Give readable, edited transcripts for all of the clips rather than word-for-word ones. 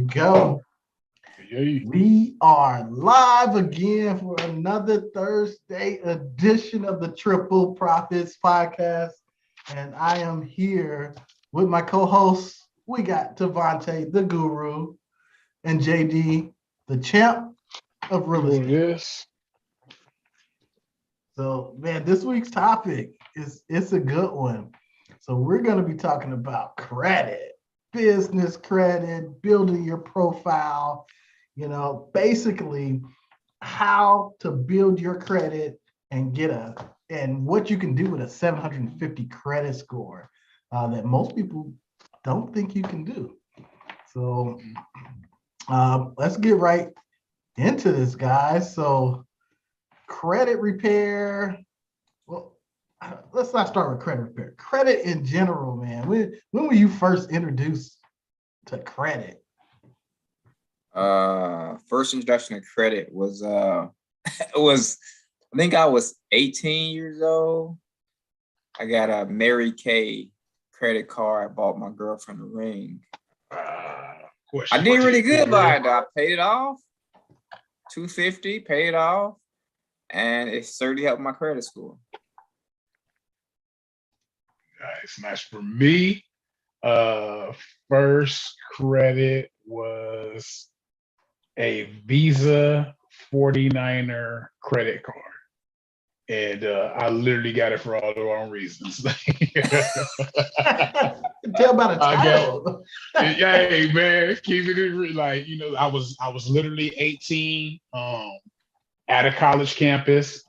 go. Yay. We are live again for another Thursday edition of the Triple Profits Podcast. And I am here with my co-hosts. We got Devontae, the guru, and JD, the champ of real estate. Yes. So, man, this week's topic it's a good one. So we're going to be talking about credit, business credit, building your profile, basically how to build your credit and and what you can do with a 750 credit score that most people don't think you can do. So let's get right into this, guys. So credit repair. Well, let's not start with credit repair. Credit in general, man. When were you first introduced to credit? First introduction to credit was I think I was 18 years old. I got a Mary Kay credit card. I bought my girlfriend a ring. I did really good by it. I paid it off, $250, paid it off, and it certainly helped my credit score. Nice. For me, first credit was a Visa 49er credit card. And I literally got it for all the wrong reasons. Tell about a title. Hey man, keep it like I was literally 18 at a college campus,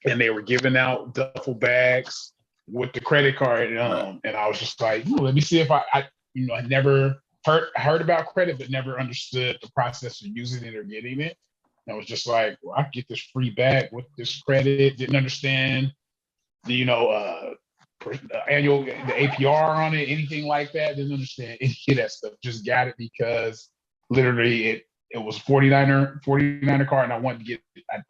and they were giving out duffel bags with the credit card, and I was just like, let me see if I never heard about credit, but never understood the process of using it or getting it. And I was just like, well, I get this free bag with this credit. Didn't understand the annual the APR on it, anything like that. Didn't understand any of that stuff. Just got it because literally it was 49er card, and I wanted to get it. I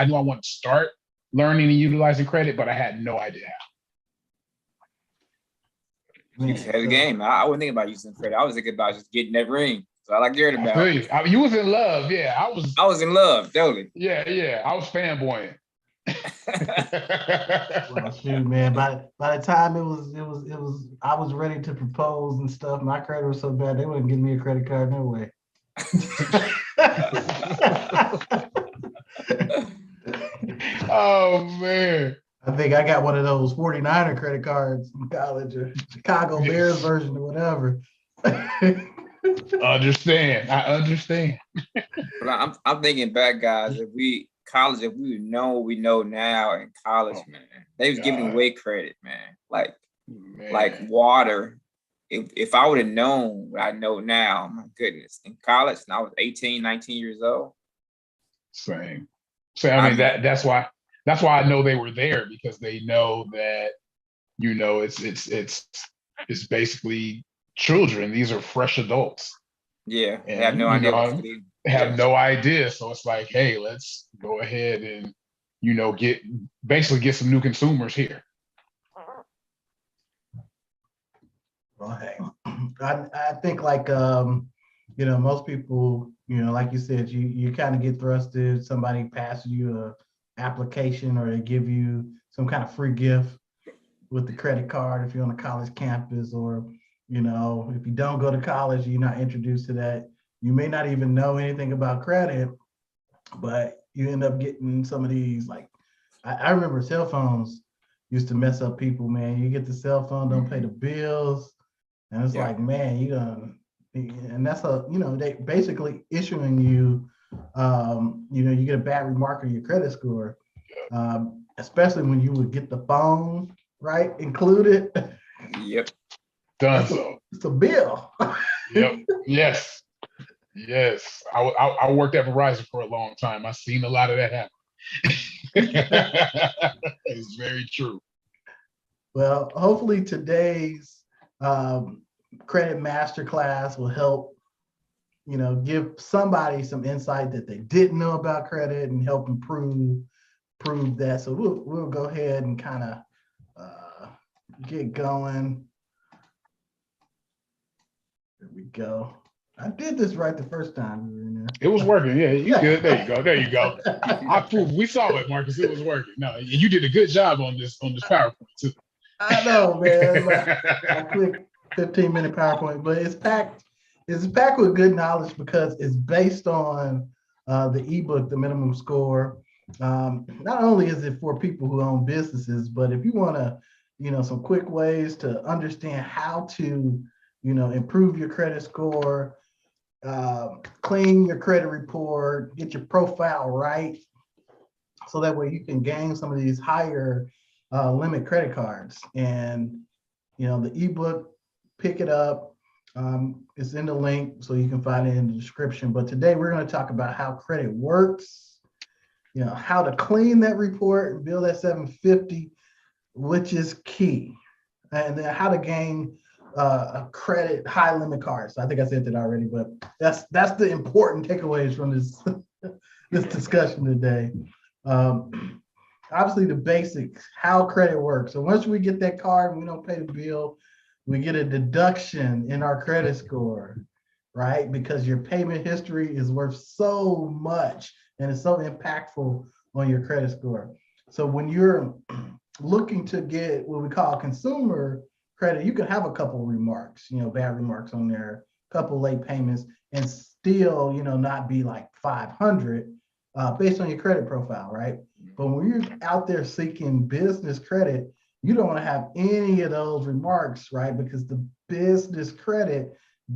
knew I wanted to start learning and utilizing credit, but I had no idea how. You had the game. I wasn't thinking about using credit. I was thinking about just getting that ring. So I like hearing about. I feel you. You was in love, yeah. I was in love, totally. Yeah. I was fanboying. Well, shoot, man. By the time it was, I was ready to propose and stuff. My credit was so bad they wouldn't give me a credit card no way. Oh man. I think I got one of those 49er credit cards in college, or Chicago Bears version or whatever. I understand. But I'm thinking back, guys. If we would know what we know now in college, man, they was giving away credit, man. Like water. If I would have known what I know now, my goodness, in college, and I was 18, 19 years old. Same. So I mean that's why I know they were there, because they know that it's basically children. These are fresh adults. Yeah, and, they have no idea. No idea. So it's like, hey, let's go ahead and get some new consumers here. Well, hey, I think like most people, like you said, you kind of get thrusted. Somebody passes you a application, or they give you some kind of free gift with the credit card if you're on a college campus, or if you don't go to college, you're not introduced to that. You may not even know anything about credit, but you end up getting some of these. Like I remember cell phones used to mess up people, man. You get the cell phone, don't pay the bills, and it's like, man, and that's they basically issuing you, you get a bad remark on your credit score, especially when you would get the phone included. Yep. Done so. It's a bill. Yep. Yes. I worked at Verizon for a long time. I've seen a lot of that happen. It's very true. Well, hopefully today's credit masterclass will help, give somebody some insight that they didn't know about credit and help improve that. So we'll go ahead and kind of get going. There we go. I did this right the first time we were in there. It was working. Yeah, you good. There you go. There you go. I proved we saw it, Marcus. It was working. No, you did a good job on this PowerPoint too. I know, man. I quick 15-minute PowerPoint, but it's packed. It's packed with good knowledge because it's based on the ebook, The Minimum Score. Not only is it for people who own businesses, but if you want to, some quick ways to understand how to, improve your credit score, clean your credit report, get your profile right, so that way you can gain some of these higher limit credit cards. And the ebook, pick it up. It's in the link, so you can find it in the description. But today we're going to talk about how credit works, how to clean that report and build that 750, which is key, and then how to gain a credit high limit card. So I think I said that already, but that's the important takeaways from this this discussion today. Obviously the basics, how credit works. So once we get that card and we don't pay the bill, we get a deduction in our credit score, right? Because your payment history is worth so much and it's so impactful on your credit score. So when you're looking to get what we call consumer credit, you can have a couple remarks, bad remarks on there, a couple late payments, and still, not be like 500 based on your credit profile, right? But when you're out there seeking business credit, you don't want to have any of those remarks, right? Because the business credit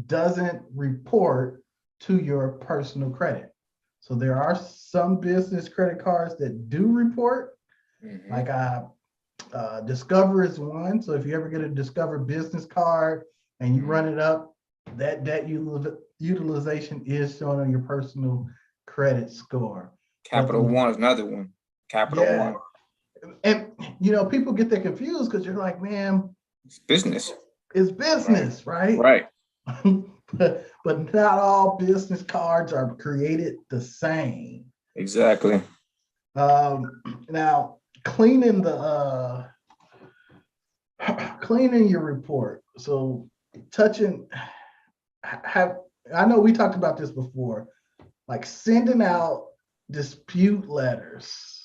doesn't report to your personal credit. So there are some business credit cards that do report, like Discover is one. So if you ever get a Discover business card and you run it up, that debt utilization is shown on your personal credit score. Capital One is another one. Capital One. And people get that confused because you're like, man, it's business. It's business, right? Right. but not all business cards are created the same. Exactly. Now, cleaning your report. So I know we talked about this before, like sending out dispute letters.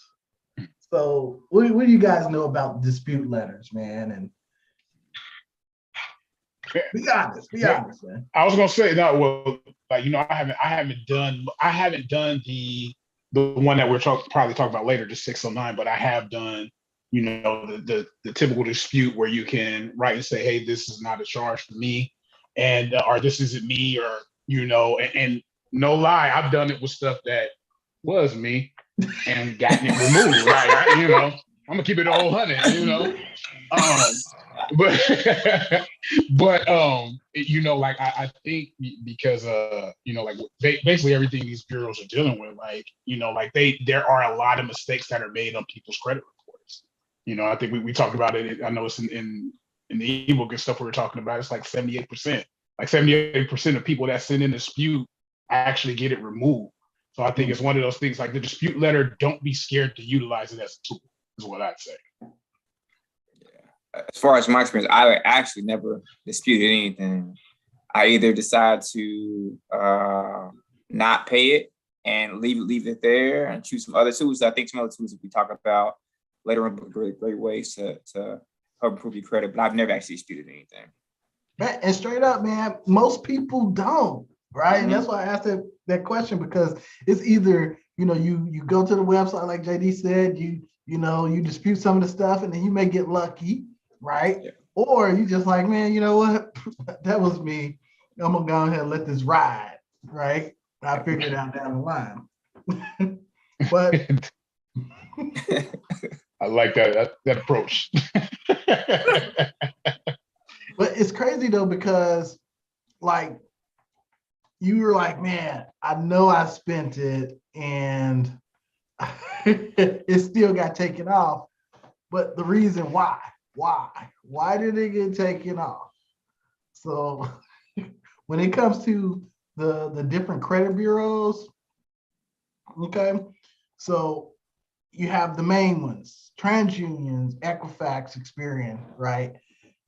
So what do you guys know about dispute letters, man? And be honest, man. I was gonna say no. Well, like I haven't done the one that we're probably talking about later, the 609. But I have done the typical dispute where you can write and say, hey, this is not a charge for me, and or this isn't me, or and no lie, I've done it with stuff that was me and gotten it removed. Right? I'm gonna keep it all 100. But I think because like basically everything these bureaus are dealing with, there are a lot of mistakes that are made on people's credit reports. I think we talked about it. I know it's in the ebook and stuff we were talking about. It's like 78%. Like 78% of people that send in a dispute actually get it removed. So I think it's one of those things, like the dispute letter, don't be scared to utilize it as a tool, is what I'd say. As far as my experience, I actually never disputed anything. I either decide to not pay it and leave it there and choose some other tools. I think some other tools that we talk about later on are great ways to help improve your credit, but I've never actually disputed anything. Man, and straight up, man, most people don't, right? And that's why I asked that question, because it's either, you go to the website, like JD said, you dispute some of the stuff and then you may get lucky, right? Yeah. Or you just like, man, you know what? That was me. I'm gonna go ahead and let this ride, right? I figured it out down the line. But I like that approach. But it's crazy though, because like you were like, man, I know I spent it and it still got taken off. But the reason why did it get taken off? So when it comes to the different credit bureaus, okay, so you have the main ones, TransUnions, Equifax, Experian, right?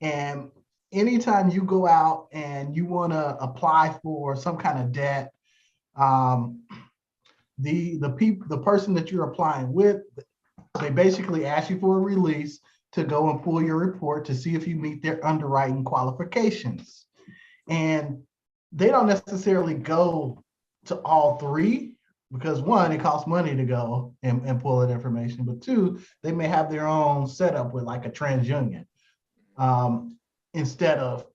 And anytime you go out and you want to apply for some kind of debt, the person that you're applying with, they basically ask you for a release to go and pull your report to see if you meet their underwriting qualifications. And they don't necessarily go to all three because one, it costs money to go and pull that information, but two, they may have their own setup with like a TransUnion instead of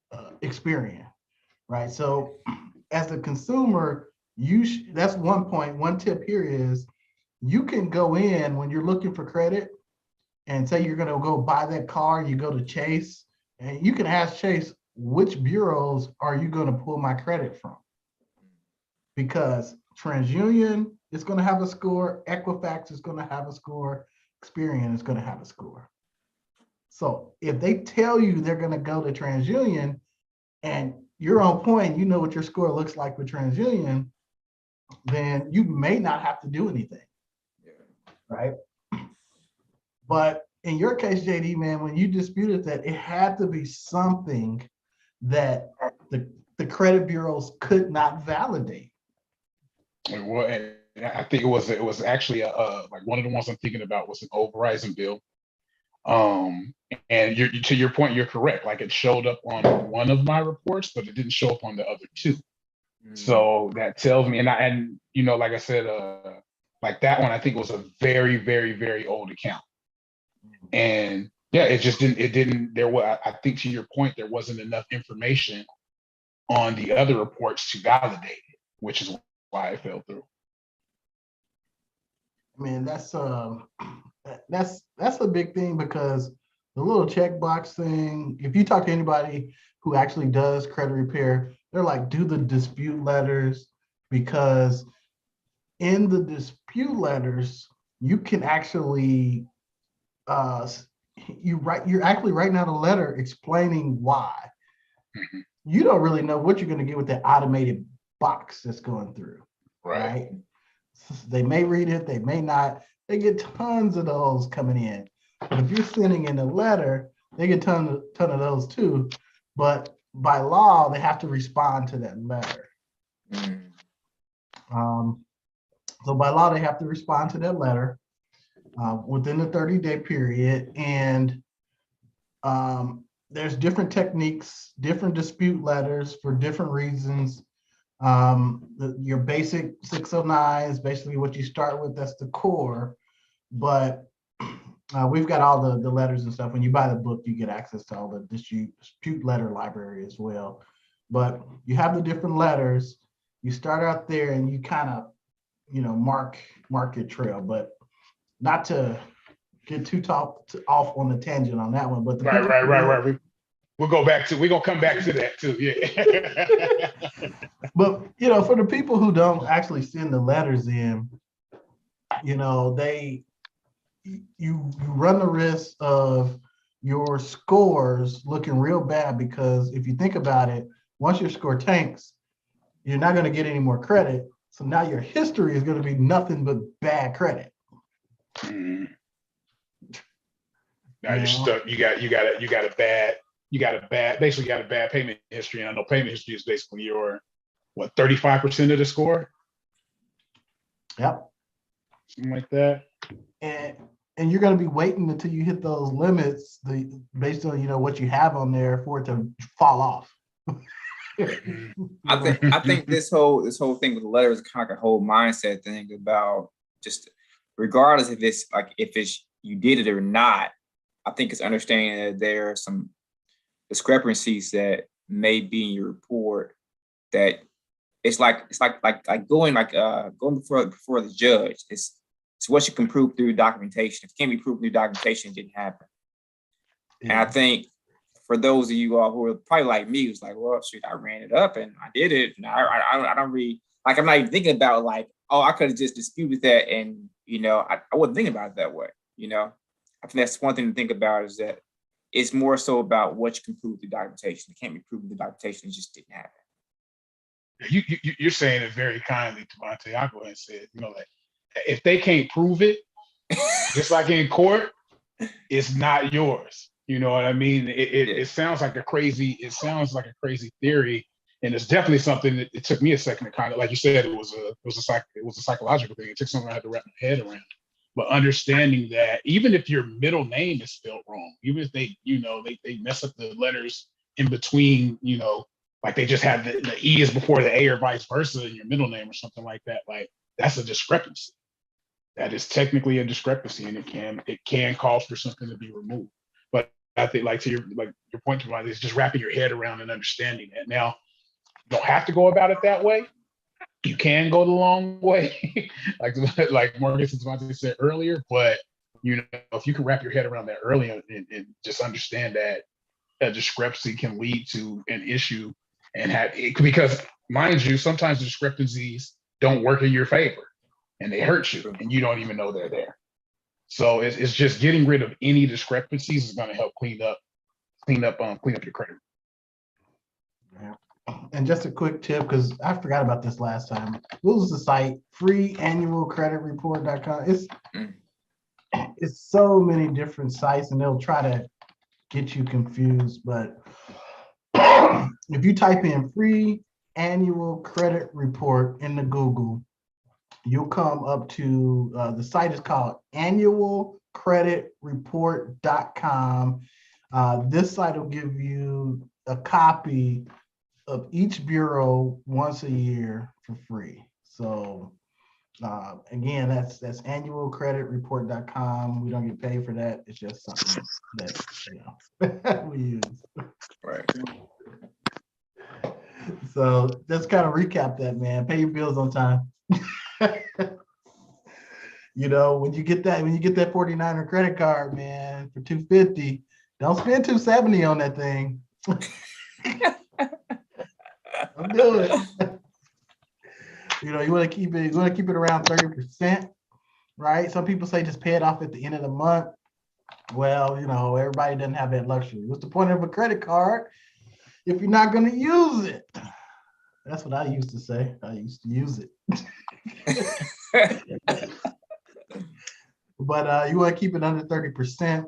Experian, right? So as a consumer, that's one point. One tip here is you can go in when you're looking for credit and say you're going to go buy that car, you go to Chase, and you can ask Chase, which bureaus are you going to pull my credit from? Because TransUnion is going to have a score, Equifax is going to have a score, Experian is going to have a score. So if they tell you they're going to go to TransUnion and you're on point, you know what your score looks like with TransUnion, then you may not have to do anything, right? But in your case, JD, man, when you disputed that, it had to be something that the credit bureaus could not validate. Well, I think it was actually like one of the ones I'm thinking about was an old Verizon bill. And to your point, you're correct. Like it showed up on one of my reports, but it didn't show up on the other two. So that tells me, and you know, like I said, like that one, I think was a very, very, very old account. And yeah, it didn't, there was, I think to your point, there wasn't enough information on the other reports to validate it, which is why it fell through. I mean, that's a big thing because the little checkbox thing, if you talk to anybody who actually does credit repair, they're like, do the dispute letters, because in the dispute letters, you can actually, you're actually writing out a letter explaining why. Mhm. You don't really know what you're going to get with that automated box that's going through, right? They may read it, they may not. They get tons of those coming in. But if you're sending in a letter, they get ton of those too. But by law, they have to respond to that letter. So by law, they have to respond to that letter within the 30-day period. And there's different techniques, different dispute letters for different reasons. Your basic 609 is basically what you start with. That's the core. But we've got all the letters and stuff. When you buy the book, you get access to all the dispute letter library as well. But you have the different letters. You start out there and you kind of, mark your trail, but not to get too off on the tangent on that one. But right. We're gonna come back to that too. Yeah. But for the people who don't actually send the letters in, you run the risk of your scores looking real bad, because if you think about it, once your score tanks, you're not going to get any more credit. So now your history is going to be nothing but bad credit. Now you're stuck. You got a bad payment history. And I know payment history is basically your 35% of the score. Yep. Something like that. And you're going to be waiting until you hit those limits, based on what you have on there, for it to fall off. I think this whole thing with the letters is kind of a whole mindset thing about just regardless if it's you did it or not. I think it's understanding that there are some discrepancies that may be in your report that it's like going before the judge. It's what you can prove through documentation. If it can't be proved through documentation, it didn't happen. Yeah. And I think for those of you all who are probably like me, who's like, well, shoot, I ran it up and I did it. And I don't really, like, I'm not even thinking about like, oh, I could have just disputed that. And, I wasn't thinking about it that way. I think that's one thing to think about, is that it's more so about what you can prove through documentation. It can't be proven through documentation. It just didn't happen. You're saying it very kindly, Devontae. I'll go ahead and say it. Like, if they can't prove it, just like in court, it's not yours. You know what I mean? It sounds like a crazy theory, and it's definitely something that it took me a second to kind of, like you said, it was a psychological thing. It took something I had to wrap my head around. But understanding that even if your middle name is spelled wrong, even if they mess up the letters in between, like they just have the E is before the A or vice versa in your middle name or something like that, like that's a discrepancy. That is technically a discrepancy, and it can cause for something to be removed. But I think, like to your point, is just wrapping your head around and understanding that. Now, you don't have to go about it that way. You can go the long way, like Morgan said earlier. But if you can wrap your head around that early and just understand that a discrepancy can lead to an issue, because mind you, sometimes the discrepancies don't work in your favor and they hurt you, and you don't even know they're there. So it's just getting rid of any discrepancies is going to help clean up your credit. Yeah. And just a quick tip, because I forgot about this last time. What was the site? freeannualcreditreport.com. It's so many different sites, and they'll try to get you confused. But if you type in free annual credit report into Google, you'll come up to the site is called annualcreditreport.com. This site will give you a copy of each bureau once a year for free. So again, that's annualcreditreport.com. We don't get paid for that. It's just something that we use. Right. So let's kind of recap that, man. Pay your bills on time. When you get that 49er credit card, man, for $250, don't spend $270 on that thing. Don't do it. You want to keep it around 30%, right? Some people say just pay it off at the end of the month. Well, everybody doesn't have that luxury. What's the point of a credit card if you're not going to use it? That's what I used to say. I used to use it. But you want to keep it under 30%,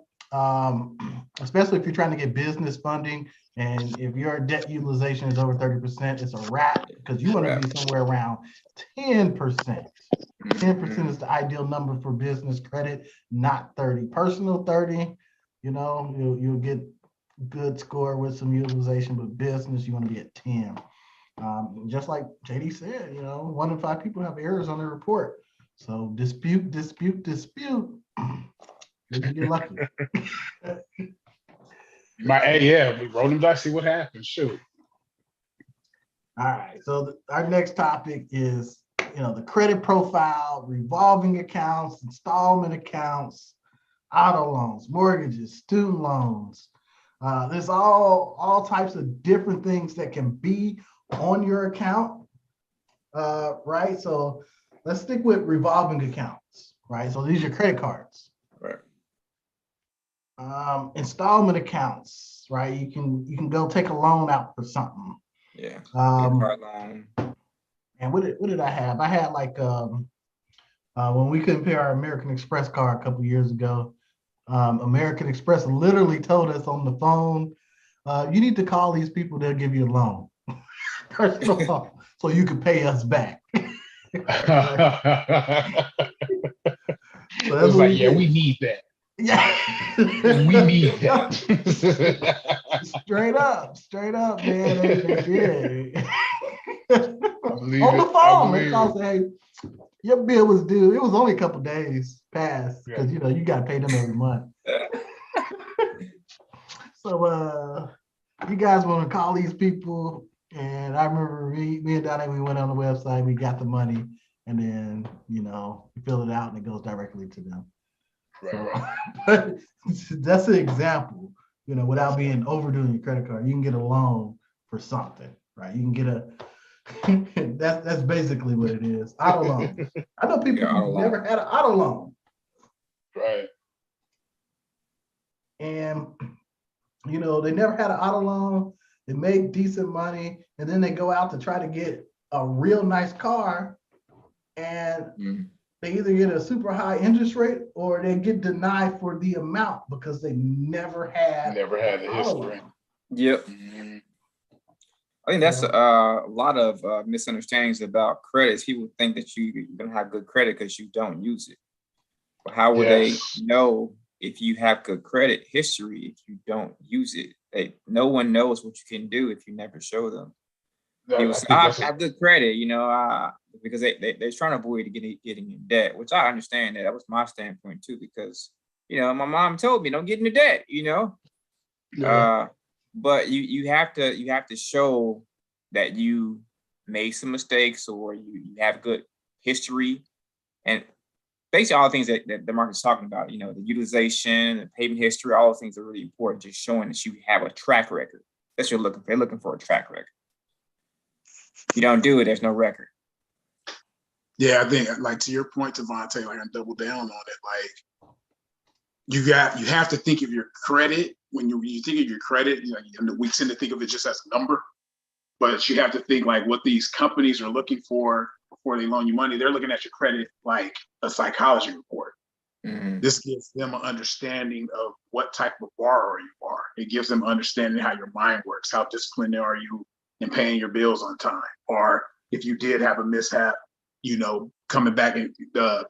especially if you're trying to get business funding. And if your debt utilization is over 30%, it's a wrap, because you want to be somewhere around 10%. 10% is the ideal number for business credit, not 30. Personal 30, you'll get good score with some utilization, but business, you want to be at 10. Just like JD said, 1 in 5 people have errors on their report. So dispute. You get lucky. We roll them dice, see what happens. Shoot. All right. So our next topic is, the credit profile, revolving accounts, installment accounts, auto loans, mortgages, student loans. There's all types of different things that can be on your account, right? So let's stick with revolving accounts, right? So these are credit cards. Right. Installment accounts, right? You can go take a loan out for something. Yeah. Card loan. And what did I have? I had when we couldn't pay our American Express card a couple years ago, American Express literally told us on the phone, you need to call these people, they'll give you a loan. Personal loan, so you can pay us back. So that's like, we need that. Yeah. We need that. Straight up, man. They did. On the phone, they called and say, hey, your bill was due. It was only a couple days past, because you got to pay them every month. So you guys want to call these people, and I remember me and Donnie, we went on the website, we got the money, and then we fill it out and it goes directly to them. But that's an example, without being overdoing your credit card. You can get a loan for something, right? You can get that's basically what it is. Auto loan. I know people who've never had an auto loan. Right. And they never had an auto loan, they make decent money, and then they go out to try to get a real nice car, and they either get a super high interest rate or they get denied for the amount because they never had the history. Yep. Mhm. I think that's a lot of misunderstandings about credits. People think that you're gonna have good credit because you don't use it. But how would they know if you have good credit history if you don't use it? No one knows what you can do if you never show them. People say, I have good credit, because they're trying to avoid getting in debt, which I understand that. That was my standpoint too, because my mom told me don't get into debt, but you have to show that you made some mistakes or you have good history, and basically all the things that the market's talking about, the utilization, the payment history, all those things are really important, just showing that you have a track record. That's what you're looking for. They're looking for a track record. If you don't do it, there's no record. Yeah, I think like to your point, Devontae, like I double down on it. Like you have to think of your credit when you think of your credit. We tend to think of it just as a number, but you have to think like what these companies are looking for before they loan you money. They're looking at your credit like a psychology report. Mm-hmm. This gives them an understanding of what type of borrower you are. It gives them understanding how your mind works, how disciplined are you in paying your bills on time, or if you did have a mishap, coming back and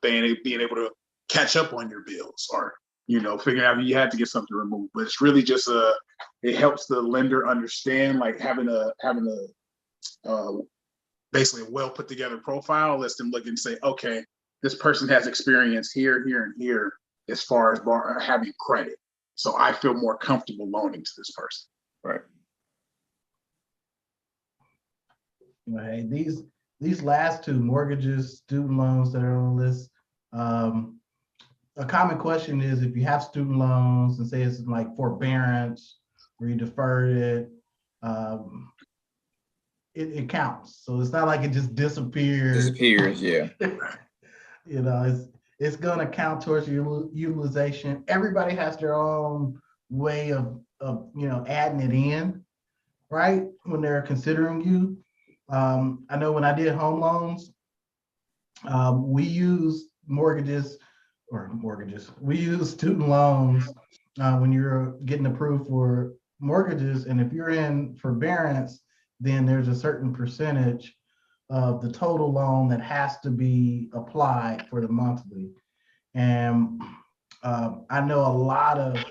being able to catch up on your bills, or figuring out if you had to get something removed. But it's really just it helps the lender understand, like having a basically a well put together profile lets them look and say, okay, this person has experience here, here, and here as far as having credit. So I feel more comfortable loaning to this person. Right. Hey, these last two, mortgages, student loans that are on the list, a common question is if you have student loans and say it's like forbearance where you deferred it, it counts. So it's not like it just disappears. Yeah. It's gonna count towards your utilization. Everybody has their own way of adding it in, right? When they're considering you. I know when I did home loans, we use mortgages. We use student loans when you're getting approved for mortgages. And if you're in forbearance, then there's a certain percentage of the total loan that has to be applied for the monthly. And I know a lot of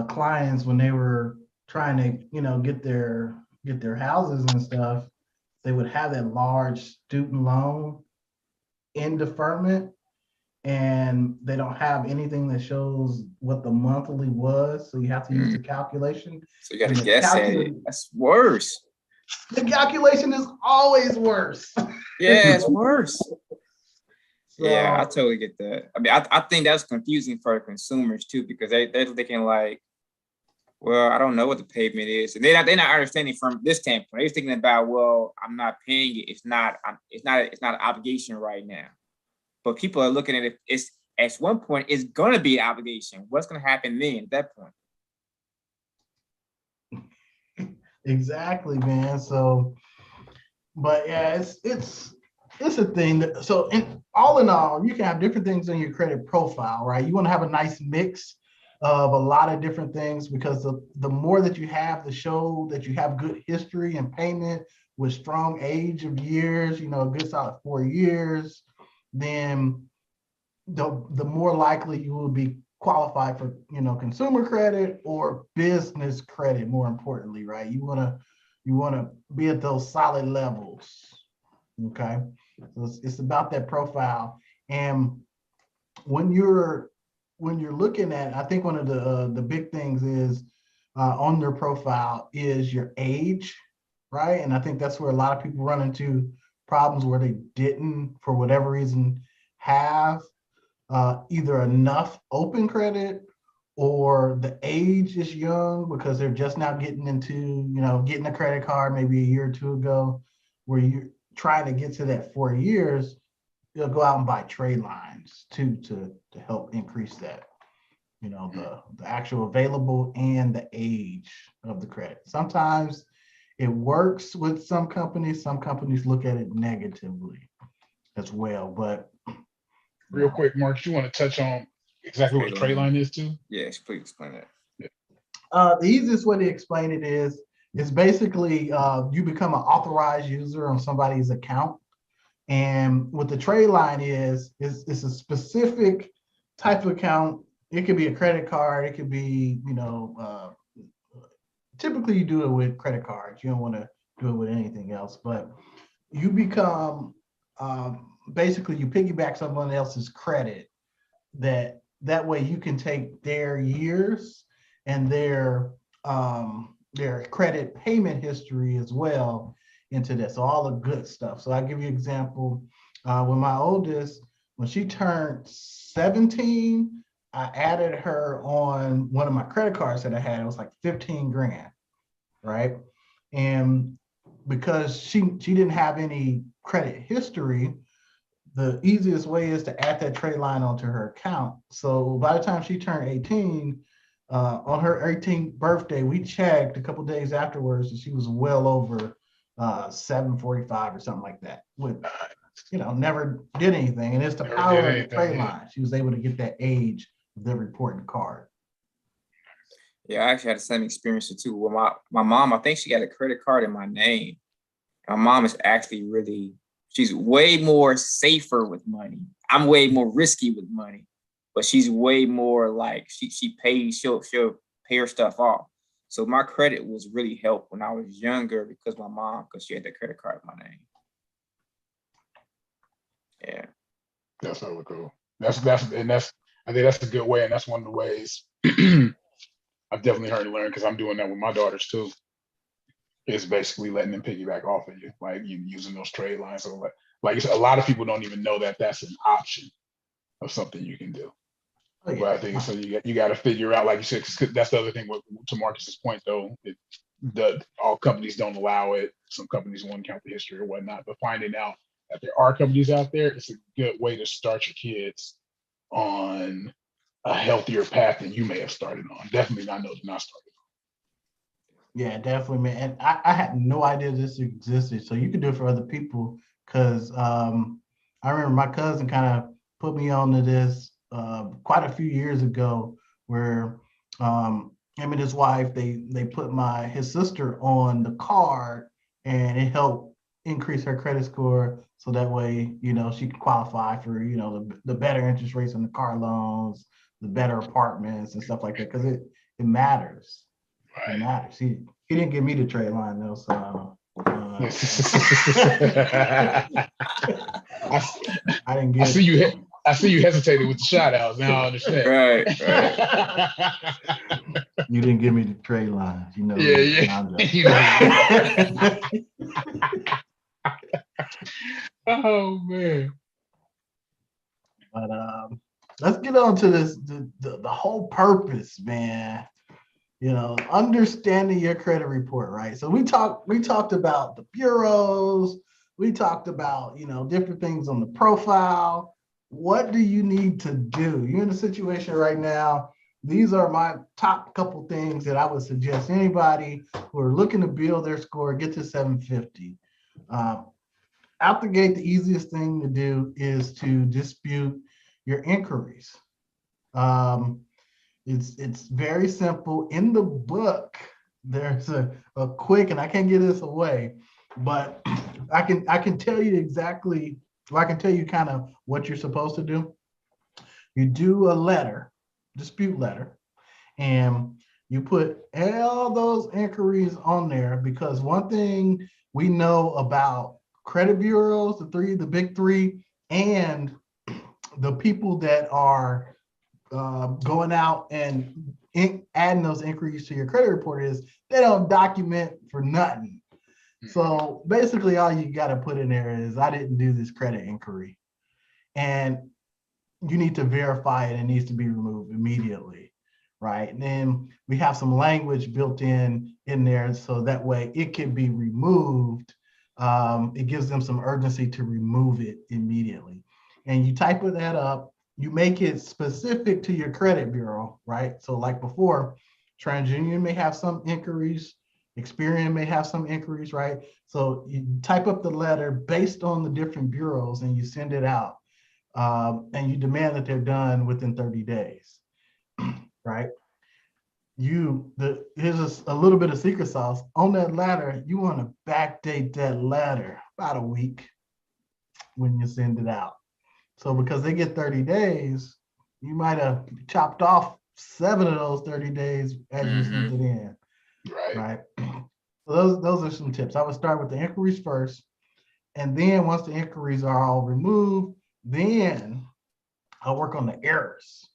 clients when they were trying to get their houses and stuff, they would have that large student loan in deferment, and they don't have anything that shows what the monthly was. So you have to use the calculation. So you got to guess at it. That's worse. The calculation is always worse. Yeah, it's worse. So, yeah, I totally get that. I mean, I think that's confusing for the consumers too, because they're thinking like, well, I don't know what the payment is, and they're not understanding from this standpoint. They're thinking about, well, I'm not paying it. It's not an obligation right now. But people are looking at it. It's at one point it's going to be an obligation. What's going to happen then at that point? Exactly, man. So, but yeah, it's a thing that, so all in all, you can have different things on your credit profile, right? You want to have a nice mix of a lot of different things, because the more that you have to show that you have good history and payment with strong age of years, a good solid 4 years, then the more likely you will be qualified for consumer credit or business credit. More importantly, right? You want to be at those solid levels. Okay, so it's about that profile. And when you're looking at, I think one of the big things is on their profile is your age, right? And I think that's where a lot of people run into problems, where they didn't, for whatever reason, have either enough open credit, or the age is young because they're just now getting into, getting a credit card maybe a year or two ago, where you're trying to get to that 4 years. You'll go out and buy trade lines too to help increase that, the actual available and the age of the credit. Sometimes it works with some companies. Some companies look at it negatively as well. But Real quick, Mark, you want to touch on exactly what a trade line is too? Yes, please explain that. The easiest way to explain it is it's basically you become an authorized user on somebody's account. And what the trade line is it's a specific type of account. It could be a credit card. It could be, typically you do it with credit cards. You don't want to do it with anything else, but you become, basically you piggyback someone else's credit that way you can take their years and their credit payment history as well into this. So all the good stuff. So I'll give you an example. When my oldest, when she turned 17, I added her on one of my credit cards that I had. It was like 15 grand, right? And because she didn't have any credit history, the easiest way is to add that trade line onto her account. So by the time she turned 18, on her 18th birthday, we checked a couple days afterwards, and she was well over 745 or something like that. With, never did anything, and it's the power of the trade line. She was able to get that age of the reporting card. Yeah, I actually had the same experience too. With my mom, I think she got a credit card in my name. My mom is actually she's way more safer with money. I'm way more risky with money, but she's way more like she'll pay her stuff off. So my credit was really helped when I was younger because she had that credit card in my name. Yeah. That's really cool. I think that's a good way, and that's one of the ways I've definitely heard and learned, because I'm doing that with my daughters too. It's basically letting them piggyback off of you, like you using those trade lines. So like a lot of people don't even know that that's an option of something you can do. Oh, yeah. But I think so. You got to figure out, like you said, 'cause that's the other thing. To Marcus's point, though, all companies don't allow it. Some companies won't count the history or whatnot. But finding out that there are companies out there, it's a good way to start your kids on a healthier path than you may have started on. Definitely, I know they're not started. Yeah, definitely, man. And I had no idea this existed. So you can do it for other people, because I remember my cousin kind of put me onto this quite a few years ago, where him and his wife, they put his sister on the card, and it helped increase her credit score. So that way, she could qualify for, the better interest rates on the car loans, the better apartments and stuff like that, because it matters. Right. It matters. He didn't give me the trade line though, so I didn't get it. I see you hesitated with the shout outs. Now I understand. Right. You didn't give me the trade line, Yeah. Oh man. But let's get on to this, the whole purpose, man. Understanding your credit report, right? So we talked about the bureaus, we talked about, different things on the profile. What do you need to do? You're in a situation right now. These are my top couple things that I would suggest anybody who are looking to build their score, get to 750. Out the gate, the easiest thing to do is to dispute your inquiries. It's very simple. In the book, there's a quick, and I can't give this away, but I can tell you exactly, or I can tell you kind of what you're supposed to do. You do a dispute letter, and you put all those inquiries on there, because one thing we know about credit bureaus, the big three, and the people that are going out and adding those inquiries to your credit report is they don't document for nothing. So basically all you got to put in there is, I didn't do this credit inquiry, and you need to verify it. It needs to be removed immediately, right? And then we have some language built in there, so that way it can be removed. It gives them some urgency to remove it immediately. And you type that up, you make it specific to your credit bureau, right? So like before, TransUnion may have some inquiries, Experian may have some inquiries, right? So you type up the letter based on the different bureaus and you send it out. and you demand that they're done within 30 days, right? Here's a little bit of secret sauce on that letter. You want to backdate that letter about a week when you send it out. So because they get 30 days, you might have chopped off 7 of those 30 days as you sent it in. Right. So those are some tips. I would start with the inquiries first. And then once the inquiries are all removed, then I'll work on the errors.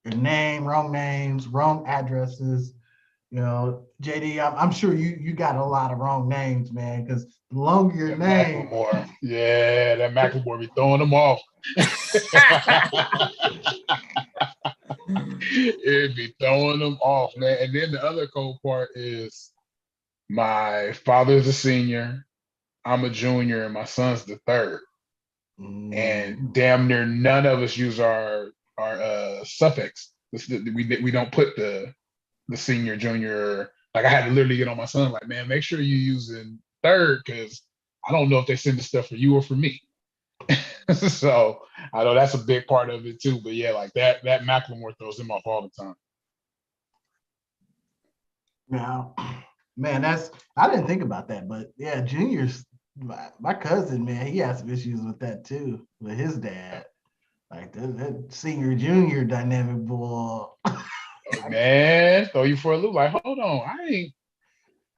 Your name, wrong names, wrong addresses. You know, JD, I'm sure you got a lot of wrong names, man, because the longer your name. Yeah, that Macklemore be throwing them off. It'd be throwing them off, man. And then the other cold part is my father's a senior, I'm a junior, and my son's the third. And damn near none of us use our suffix. We don't put the senior, junior. Like I had to literally get on my son, like, man, make sure you're using third, because I don't know if they send the stuff for you or for me. So I know that's a big part of it too. But yeah, like that Macklemore throws him off all the time. Now, man, I didn't think about that, but yeah, juniors. My cousin, man, he has some issues with that too, with his dad. Like that senior junior dynamic, boy. Man, throw you for a loop. Like, hold on, I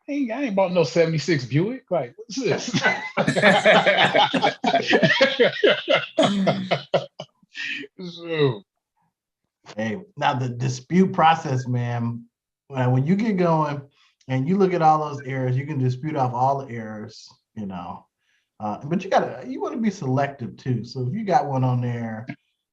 ain't bought no 76 Buick. Like, what's this? So, hey, now the dispute process, man. When you get going and you look at all those errors, you can dispute off all the errors, you know. But you want to be selective too. So if you got one on there,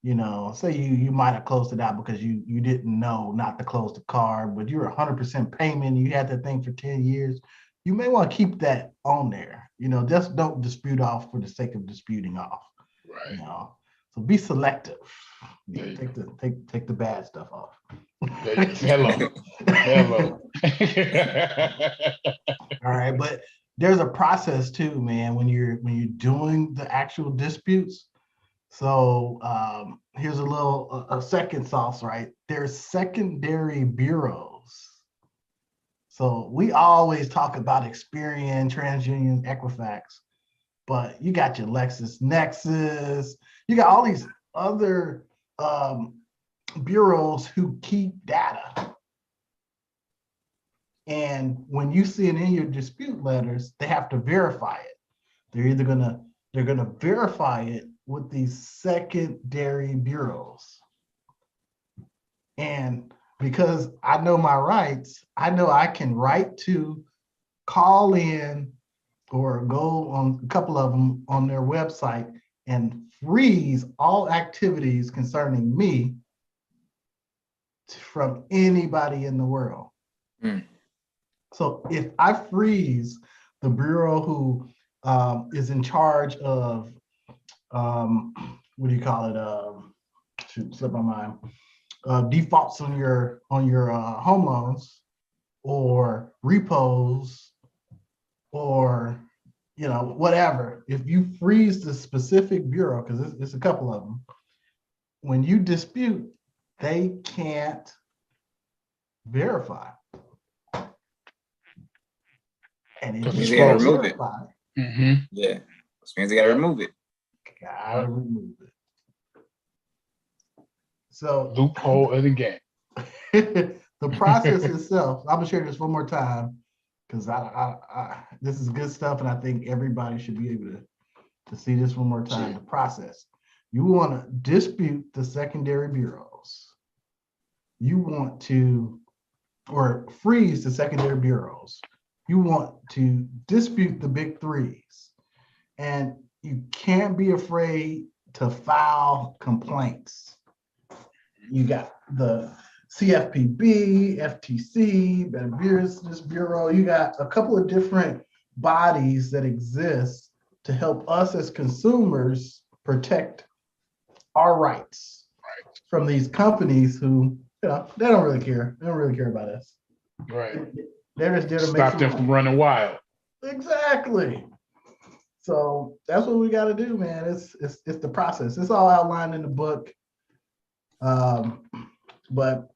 you know, say you might have closed it out because you didn't know not to close the card, but you're 100% payment, you had that thing for 10 years, you may want to keep that on there. You know, just don't dispute off for the sake of disputing off. right. You know, so be selective. Take the bad stuff off. Hello. All right, but there's a process too, man, when you're doing the actual disputes. So here's a second sauce, right? There's secondary bureaus. So we always talk about Experian, TransUnion, Equifax, but you got your LexisNexis, you got all these other bureaus who keep data. And when you see it in your dispute letters, they have to verify it. They're gonna verify it with these secondary bureaus. And because I know my rights, I know I can write to, call in, or go on a couple of them on their website and freeze all activities concerning me from anybody in the world. So if I freeze the bureau who is in charge of what do you call it? Shoot, slip my mind. Defaults on your home loans or repos or whatever. If you freeze the specific bureau, because it's a couple of them, when you dispute, they can't verify. And it means they gotta remove it. Mm-hmm. Yeah, which means they gotta remove it. Gotta remove it. So loophole of the game. The process itself, I'm gonna share this one more time because I this is good stuff, and I think everybody should be able to see this one more time. The process. You want to dispute the secondary bureaus. You want to, or freeze the secondary bureaus. You want to dispute the big threes. And you can't be afraid to file complaints. You got the CFPB, FTC, Better Business Bureau. You got a couple of different bodies that exist to help us as consumers protect our rights from these companies who, they don't really care. They don't really care about us. Right. They're just there to stop them from running wild. Exactly. So that's what we got to do, man. It's the process. It's all outlined in the book. But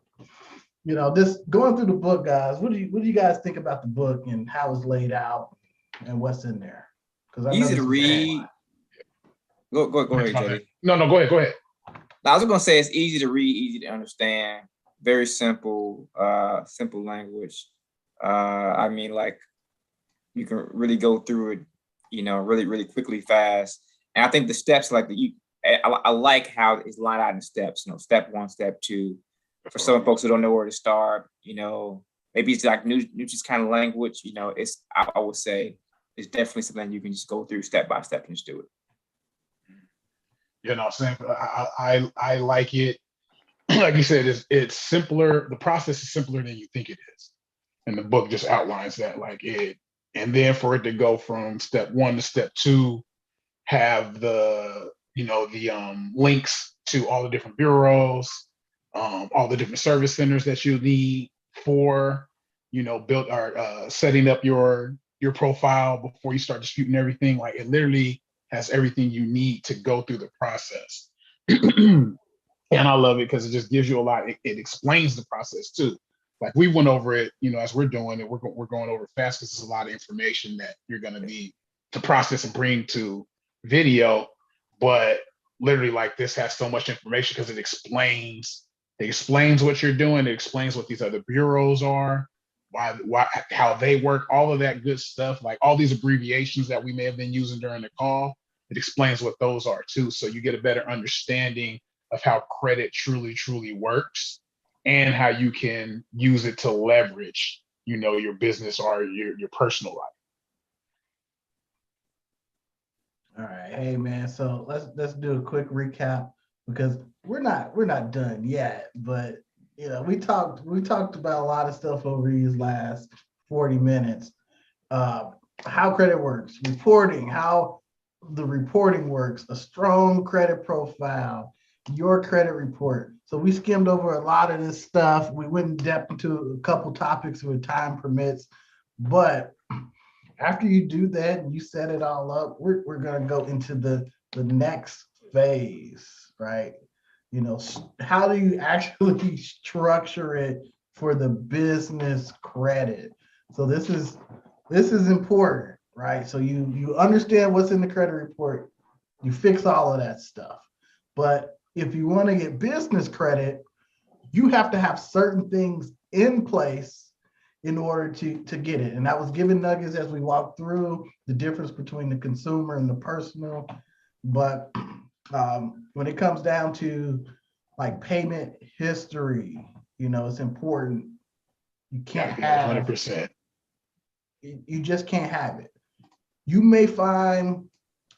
this going through the book, guys. What do you guys think about the book and how it's laid out and what's in there? Because I know Easy to this is read. Go ahead, Jody. No, go ahead. I was gonna say it's easy to read, easy to understand, very simple, simple language. I mean, like you can really go through it, really, really quickly, fast. And I think the steps, I like how it's lined out in steps. Step 1, step 2. For some folks who don't know where to start, maybe it's like new just kind of language. I would say it's definitely something you can just go through step by step and just do it. Sam, I like it. Like you said, it's simpler. The process is simpler than you think it is, and the book just outlines that and then for it to go from step 1 to step 2, have the links to all the different bureaus, all the different service centers that you need for build or setting up your profile before you start disputing everything. Like it literally has everything you need to go through the process. And I love it because it just gives you a lot. It explains the process too. Like we went over it, as we're doing it, we're going over it fast because there's a lot of information that you're going to need to process and bring to video. But literally, like this has so much information because it explains what you're doing. It explains what these other bureaus are, why, how they work, all of that good stuff. Like all these abbreviations that we may have been using during the call, it explains what those are too. So you get a better understanding of how credit truly, truly works and how you can use it to leverage, your business or your personal life. All right, hey man. So let's do a quick recap because we're not done yet. But we talked about a lot of stuff over these last 40 minutes. How credit works, reporting, how the reporting works, a strong credit profile, your credit report. So we skimmed over a lot of this stuff. We went in depth into a couple topics with time permits, but after you do that and you set it all up, we're going to go into the next phase, right? How do you actually structure it for the business credit? So this is important, right? So you understand what's in the credit report, you fix all of that stuff. But if you want to get business credit, you have to have certain things in place in order to get it. And I was giving nuggets as we walked through the difference between the consumer and the personal. But when it comes down to like payment history, it's important. You can't have 100%. You just can't have it. You may find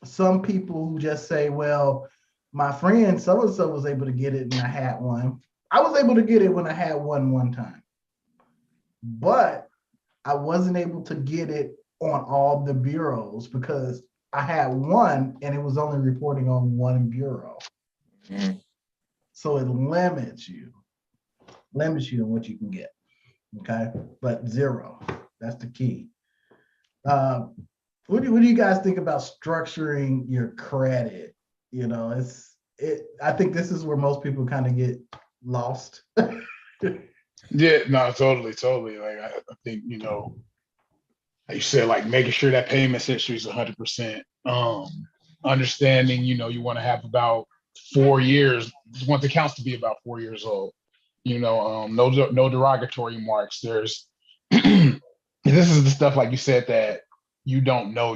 some people who just say, well, my friend so-and-so was able to get it and I had one. I was able to get it when I had one time. But I wasn't able to get it on all the bureaus because I had one and it was only reporting on one bureau. Mm. So it limits you in what you can get. Okay, but zero, that's the key. What do you guys think about structuring your credit? I think this is where most people kind of get lost. Yeah, no, totally. Like I think, like you said, like making sure that payment history is 100%. Understanding, you want to have about 4 years. You want the accounts to be about 4 years old. No derogatory marks. There's this is the stuff like you said that you don't know.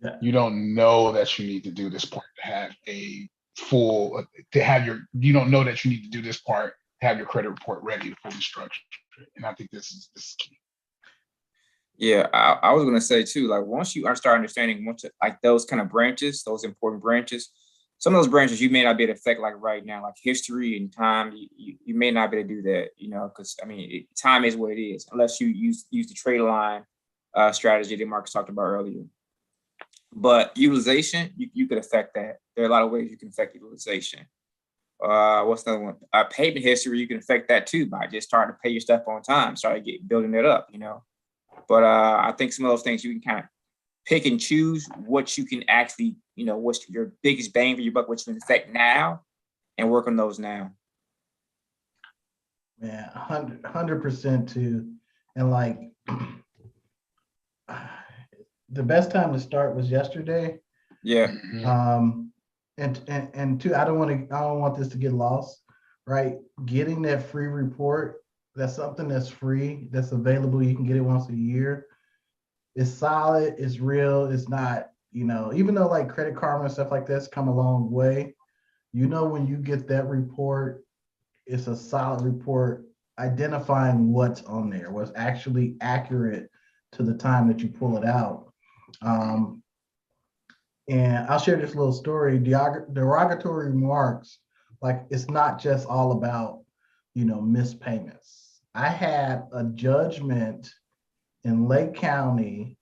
Yeah. You don't know that you need to do this part to have you don't know that you need to do this part to have your credit report ready to fully structure. And I think this is key. Yeah, I was gonna say too, like once you start understanding like those kind of branches, those important branches, some of those branches you may not be able to affect like right now, like history and time, you may not be able to do that, because time is what it is, unless you use the trade line strategy that Marcus talked about earlier. But utilization, you could affect that. There are a lot of ways you can affect utilization. What's the other one? Payment history, you can affect that too by just starting to pay your stuff on time, building it up, But I think some of those things you can kind of pick and choose what you can actually, what's your biggest bang for your buck, what you can affect now, and work on those now. Man, 100% too. And like the best time to start was yesterday. Yeah. And two, I don't want this to get lost, right? Getting that free report, that's something that's free, that's available. You can get it once a year. It's solid, it's real, it's not, even though like Credit Karma and stuff like this come a long way, when you get that report, it's a solid report identifying what's on there, what's actually accurate to the time that you pull it out. And I'll share this little story. Derogatory remarks, like it's not just all about, missed payments. I had a judgment in Lake County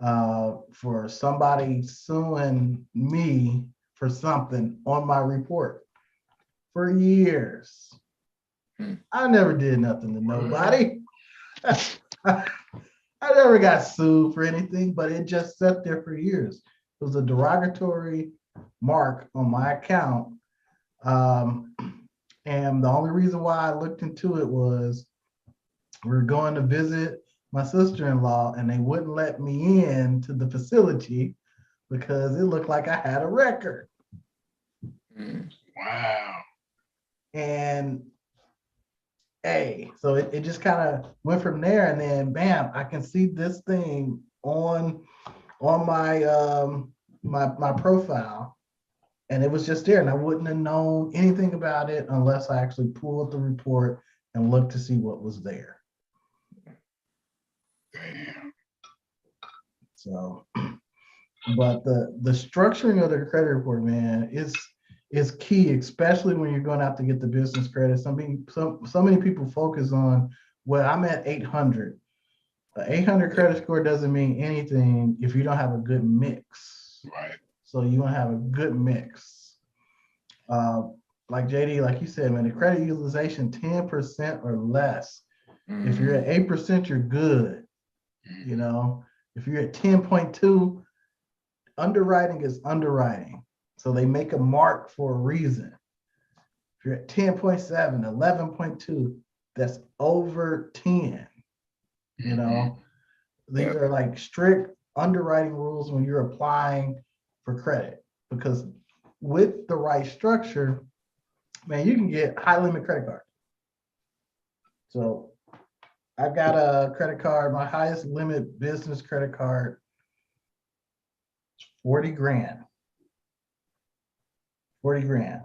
for somebody suing me for something on my report for years. I never did nothing to nobody. I never got sued for anything, but it just sat there for years. It was a derogatory mark on my account. And the only reason why I looked into it was we were going to visit my sister-in-law and they wouldn't let me in to the facility because it looked like I had a record. Wow. And so it just kind of went from there, and then bam, I can see this thing on my my profile, and it was just there, and I wouldn't have known anything about it unless I actually pulled the report and looked to see what was there. Damn. So, but the structuring of the credit report, man, is key, especially when you're going out to get the business credit. So many people focus on, well, I'm at 800. An 800 credit score doesn't mean anything if you don't have a good mix. Right. So you want to have a good mix. Like JD, like you said, man, the credit utilization 10% or less. If you're at 8%, you're good. If you're at 10.2, underwriting is underwriting. So they make a mark for a reason. If you're at 10.7, 11.2, that's over 10. These are like strict underwriting rules when you're applying for credit, because with the right structure, man, you can get high limit credit card. So I've got a credit card, my highest limit business credit card, 40 grand. 40 grand.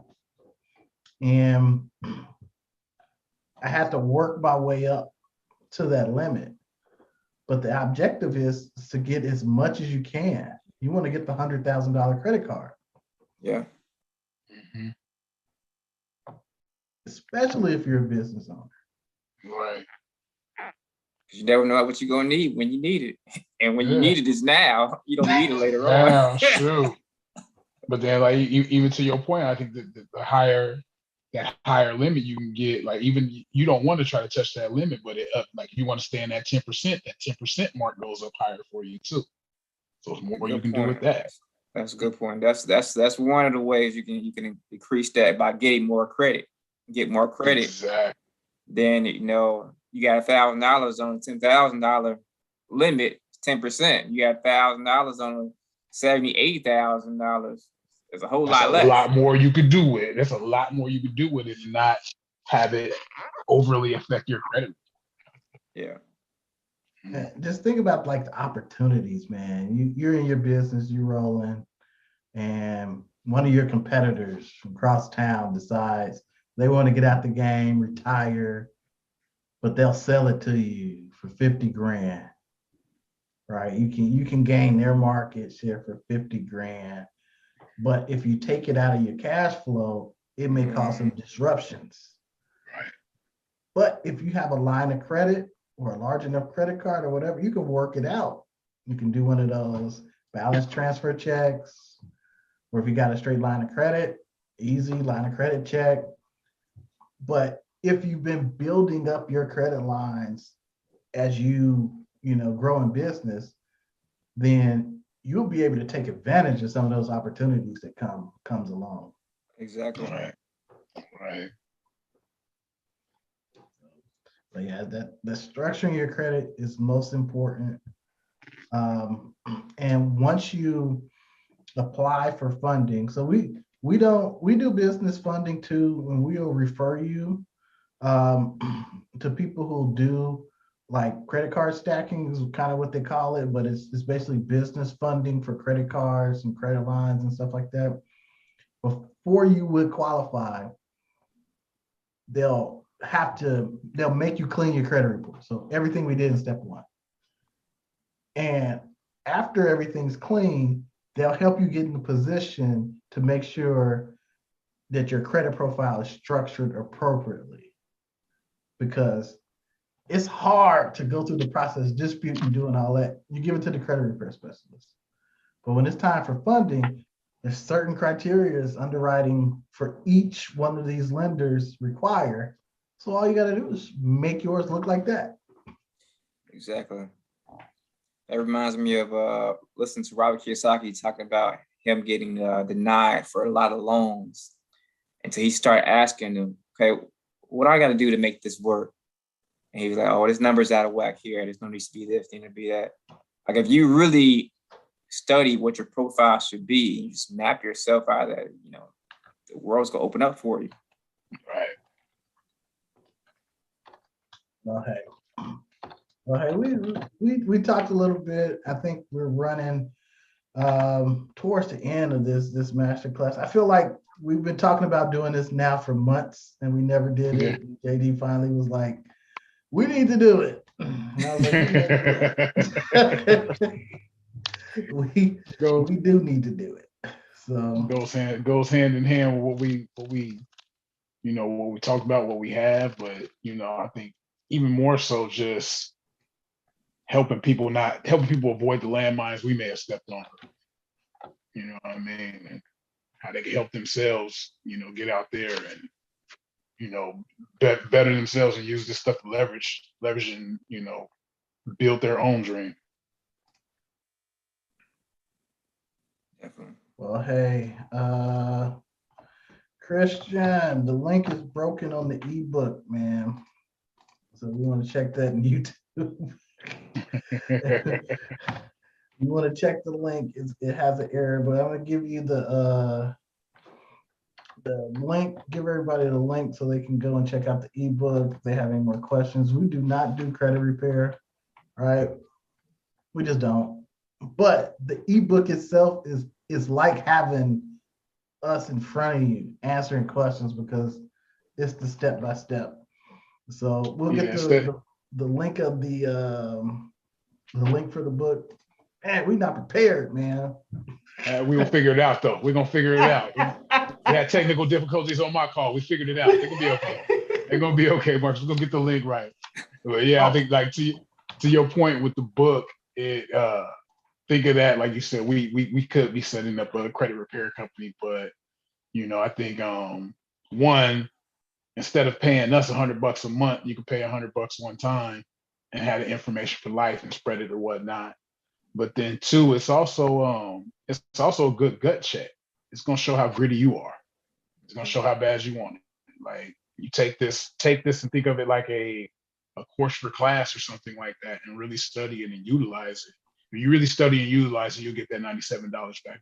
And I had to work my way up to that limit. But the objective is to get as much as you can. You want to get the $100,000 credit card. Yeah. Especially if you're a business owner. Right. You never know what you're gonna need when you need it. And when you need it is now, you don't need it later on. Yeah, true. But then, like, even to your point, I think that the higher limit you can get, like, even you don't want to try to touch that limit, but like, you want to stay in that 10%, that 10% mark goes up higher for you too. So it's more you can do with that. That's a good point. That's one of the ways you can increase that by getting more credit. Get more credit. Exactly. Then you got $1,000 on a $10,000 limit, 10%. You got $1,000 on $78,000. There's a whole lot less. A lot more you could do with it. There's a lot more you could do with it and not have it overly affect your credit. Yeah. Just think about like the opportunities, man. You're in your business, you're rolling, and one of your competitors from across town decides they want to get out the game, retire, but they'll sell it to you for 50 grand. Right? You can gain their market share for 50 grand. But if you take it out of your cash flow, it may cause some disruptions. Right. But if you have a line of credit or a large enough credit card or whatever, you can work it out. You can do one of those balance transfer checks, or if you got a straight line of credit, easy line of credit check. But if you've been building up your credit lines as you grow in business, then you'll be able to take advantage of some of those opportunities that comes along. Exactly. Right. But yeah, that structuring your credit is most important. And once you apply for funding, so we do business funding too, and we'll refer you to people who do like credit card stacking is kind of what they call it, but it's basically business funding for credit cards and credit lines and stuff like that. Before you would qualify, they'll make you clean your credit report. So everything we did in step one. And after everything's clean, they'll help you get in the position to make sure that your credit profile is structured appropriately. Because it's hard to go through the process, dispute and doing all that. You give it to the credit repair specialist. But when it's time for funding, there's certain criteria underwriting for each one of these lenders require. So all you got to do is make yours look like that. Exactly. That reminds me of listening to Robert Kiyosaki talking about him getting denied for a lot of loans. And so he started asking them, okay, what do I got to do to make this work? And he was like, oh, this number's out of whack here. There's no need to be this, need to be that. Like if you really study what your profile should be, you just map yourself out of that, you know, the world's gonna open up for you. Right. Well, hey, we talked a little bit. I think we're running towards the end of this master class. I feel like we've been talking about doing this now for months and we never did it. JD finally was like, we need to do it. And I was like, we do need to do it. So goes hand in hand with what we talked about, what we have, but I think even more so just helping people avoid the landmines we may have stepped on. You know what I mean? And how they can help themselves, get out there and better themselves and use this stuff to leverage and build their own dream. Definitely. Well, hey, Christian, the link is broken on the ebook, man. So we want to check that in YouTube. You want to check the link, it has an error, but I'm going to give you the link, give everybody the link so they can go and check out the ebook if they have any more questions. We do not do credit repair, right? We just don't. But the ebook itself is like having us in front of you answering questions because it's the step-by-step. So we'll get the link of the link for the book. Man, we're not prepared, man. We will figure it out, though. We're gonna figure it out. We had technical difficulties on my call. We figured it out. They're gonna be okay. They're gonna be okay, Marcus. We're gonna get the link right. But yeah, I think like to your point with the book, think of that, like you said, we could be setting up a credit repair company, but I think one, instead of paying us $100 a month, you can pay $100 one time and have the information for life and spread it or whatnot. But then two, it's also a good gut check. It's gonna show how gritty you are. It's gonna show how bad you want it. Like you take this and think of it like a course for class or something like that, and really study it and utilize it. If you really study and utilize it, you'll get that $97 back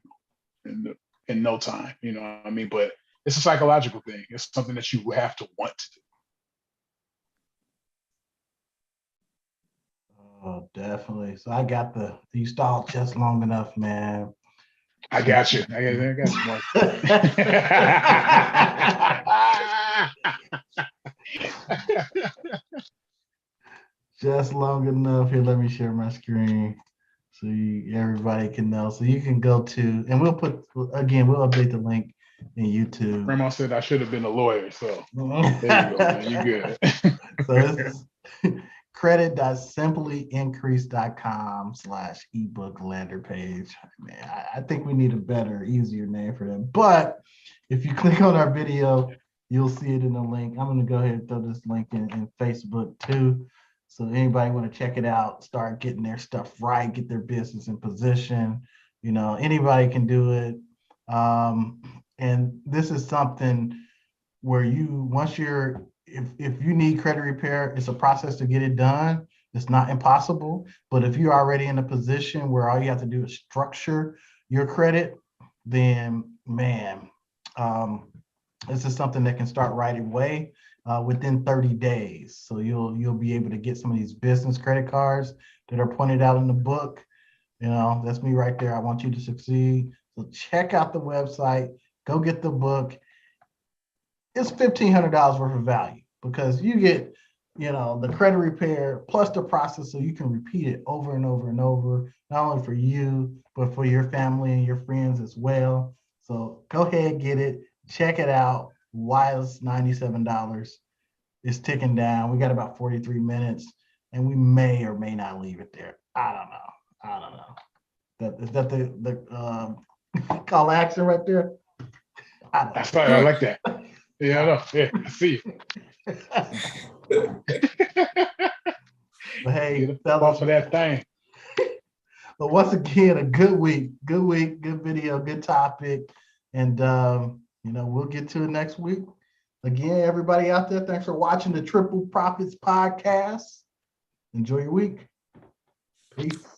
in no time. You know what I mean? But it's a psychological thing. It's something that you have to want to do. Oh, definitely. So I got you stalled just long enough, man. I got you. I got you, Mark. Just long enough. Here, let me share my screen so everybody can know. So you can go to, and we'll update the link in YouTube. Grandma said I should have been a lawyer, so there you go, man. You good. So this is credit.simplyincrease.com/ebook landing page. Man, I think we need a better, easier name for that. But if you click on our video, you'll see it in the link. I'm going to go ahead and throw this link in Facebook too. So anybody want to check it out, start getting their stuff right, get their business in position. Anybody can do it. And this is something where once if you need credit repair, it's a process to get it done. It's not impossible, but if you're already in a position where all you have to do is structure your credit, then man, this is something that can start right away within 30 days. So you'll be able to get some of these business credit cards that are pointed out in the book. That's me right there. I want you to succeed. So check out the website, go get the book. It's $1,500 worth of value because you get, the credit repair plus the process so you can repeat it over and over and over, not only for you, but for your family and your friends as well. So go ahead, get it, check it out. While it's $97, it's ticking down. We got about 43 minutes and we may or may not leave it there. I don't know. Is that the call to action right there? That's right. I like that. Yeah, I know. Yeah, I see. But hey, Get off of that thing. But once again, a good week, good video, good topic. And, we'll get to it next week. Again, everybody out there, thanks for watching the Triple Profits Podcast. Enjoy your week. Peace.